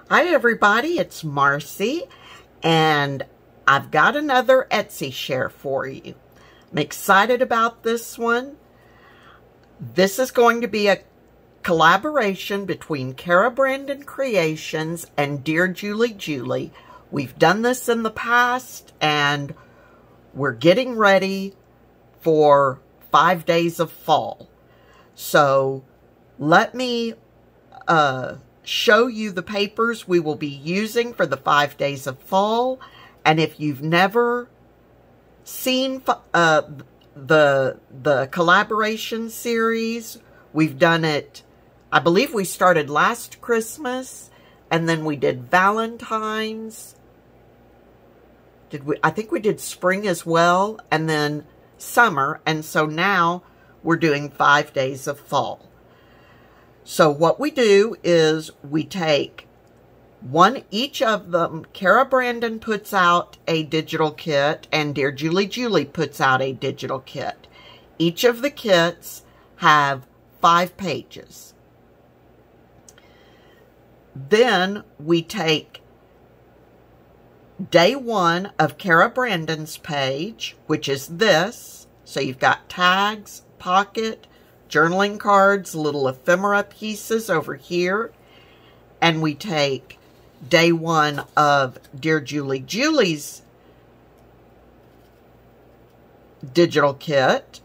Hi everybody, it's Marcy, and I've got another Etsy share for you. I'm excited about this one. This is going to be a collaboration between Cara Creations and Dearjuliejulie. We've done this in the past, and we're getting ready for 5 days of fall. So let me show you the papers we will be using for the 5 days of fall. And if you've never seen the collaboration series, we've done it, I believe we started last Christmas, and then we did Valentine's. I think we did spring as well, and then summer, and so now we're doing 5 days of fall. So what we do is we take each of them. Cara puts out a digital kit, and Dearjuliejulie puts out a digital kit. Each of the kits have 5 pages. Then we take day 1 of Cara page, which is this. So you've got tags, pocket, journaling cards, little ephemera pieces over here. And we take day 1 of Dearjuliejulie's digital kit,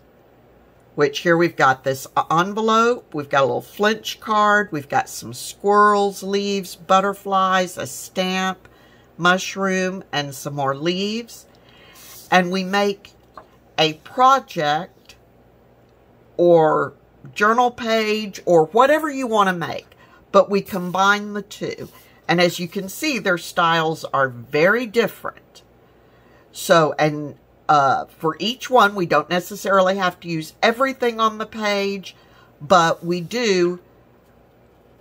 which here we've got this envelope, we've got a little flinch card, we've got some squirrels, leaves, butterflies, a stamp, mushroom, and some more leaves. And we make a project or journal page or whatever you want to make, but we combine the two. And as you can see, their styles are very different. So, and for each one, we don't necessarily have to use everything on the page, but we do,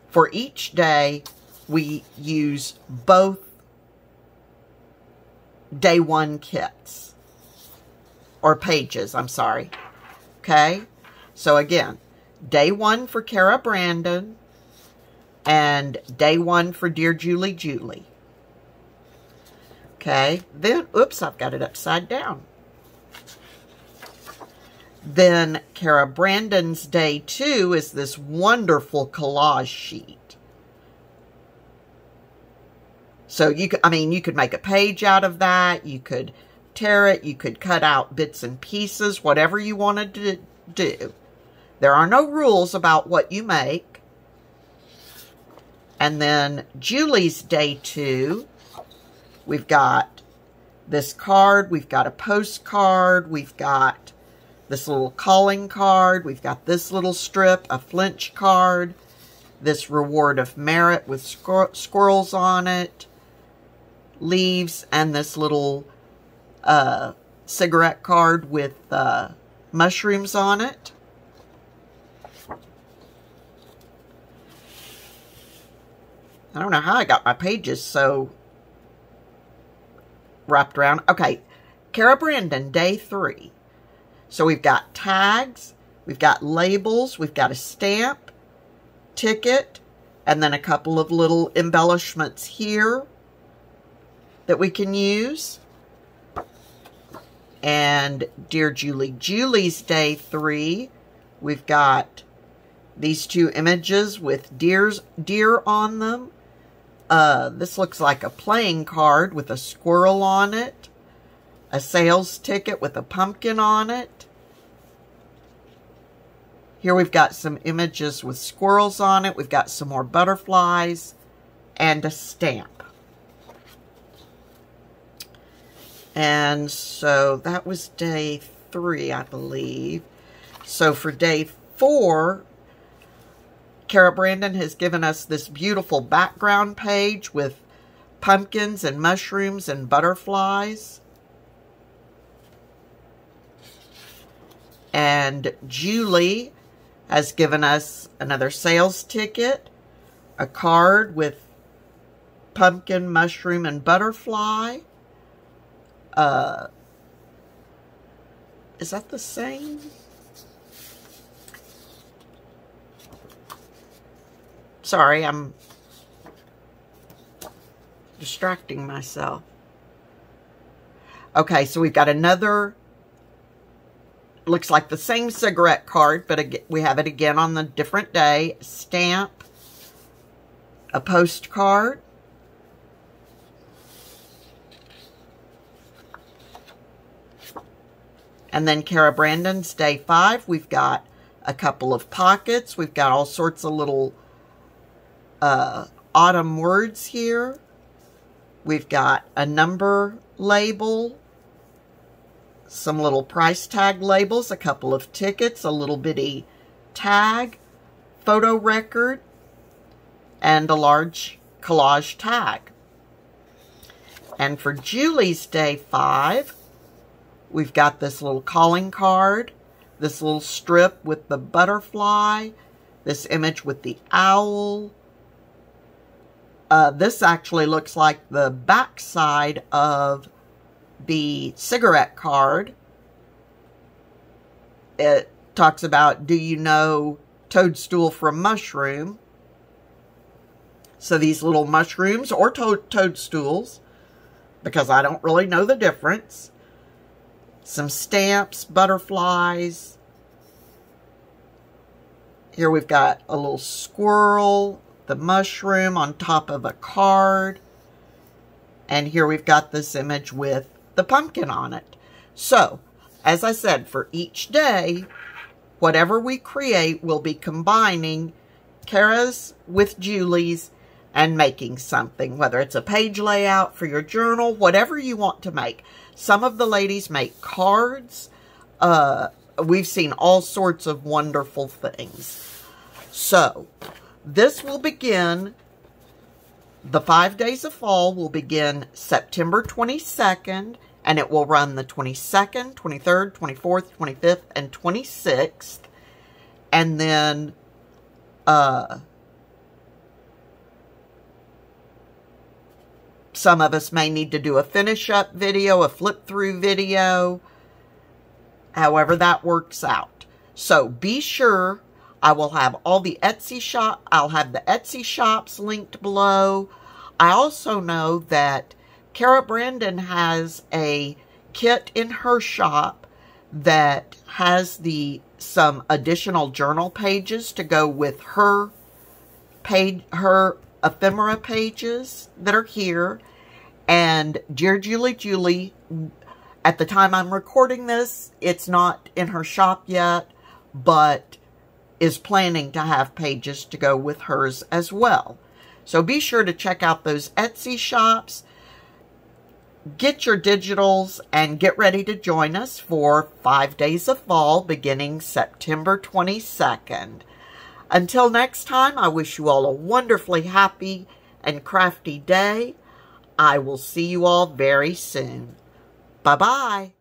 for each day, we use both day 1 kits, or pages, I'm sorry. Okay? So again, day 1 for Cara and day 1 for Dearjuliejulie. Okay, then, oops, I've got it upside down. Then Cara day 2 is this wonderful collage sheet. So you could, you could make a page out of that. You could tear it. You could cut out bits and pieces, whatever you wanted to do. There are no rules about what you make. And then Julie's day 2, we've got this card, we've got a postcard, we've got this little calling card, we've got this little strip, a flinch card, this reward of merit with squirrels on it, leaves, and this little cigarette card with mushrooms on it. I don't know how I got my pages so wrapped around. Okay, Cara day 3. So we've got tags, we've got labels, we've got a stamp, ticket, and then a couple of little embellishments here that we can use. And Dearjuliejulie's day 3, we've got these 2 images with deer on them. This looks like a playing card with a squirrel on it, a sales ticket with a pumpkin on it. Here we've got some images with squirrels on it. We've got some more butterflies and a stamp. And so that was day 3, I believe. So for day 4, Cara has given us this beautiful background page with pumpkins and mushrooms and butterflies. And Julie has given us another sales ticket, a card with pumpkin, mushroom, and butterfly. Is that the same? Sorry, distracting myself. Okay, so we've got another, looks like the same cigarette card, but we have it again on the different day. Stamp, a postcard, and then Cara Brandon's day 5. We've got a couple of pockets. We've got all sorts of little autumn words here. We've got a number label, some little price tag labels, a couple of tickets, a little bitty tag, photo record, and a large collage tag. And for Julie's day 5, we've got this little calling card, this little strip with the butterfly, this image with the owl. This actually looks like the back side of the cigarette card. It talks about, do you know toadstool from mushroom? So these little mushrooms or toadstools, because I don't really know the difference. Some stamps, butterflies. Here we've got a little squirrel, the mushroom on top of a card. And here we've got this image with the pumpkin on it. So, as I said, for each day, whatever we create, we'll be combining Cara's with Julie's and making something, whether it's a page layout for your journal, whatever you want to make. Some of the ladies make cards. We've seen all sorts of wonderful things. So, this will begin, the 5 days of fall will begin September 22nd, and it will run the 22nd, 23rd, 24th, 25th, and 26th. And then, some of us may need to do a finish-up video, a flip-through video, however that works out. So be sure, I will have all the Etsy shop, I'll have the Etsy shops linked below. I also know that Cara Brandon has a kit in her shop that has some additional journal pages to go with her ephemera pages that are here. And Dearjuliejulie, at the time I'm recording this, it's not in her shop yet, but is planning to have pages to go with hers as well. So be sure to check out those Etsy shops, get your digitals, and get ready to join us for 5 days of fall beginning September 22nd. Until next time, I wish you all a wonderfully happy and crafty day. I will see you all very soon. Bye-bye.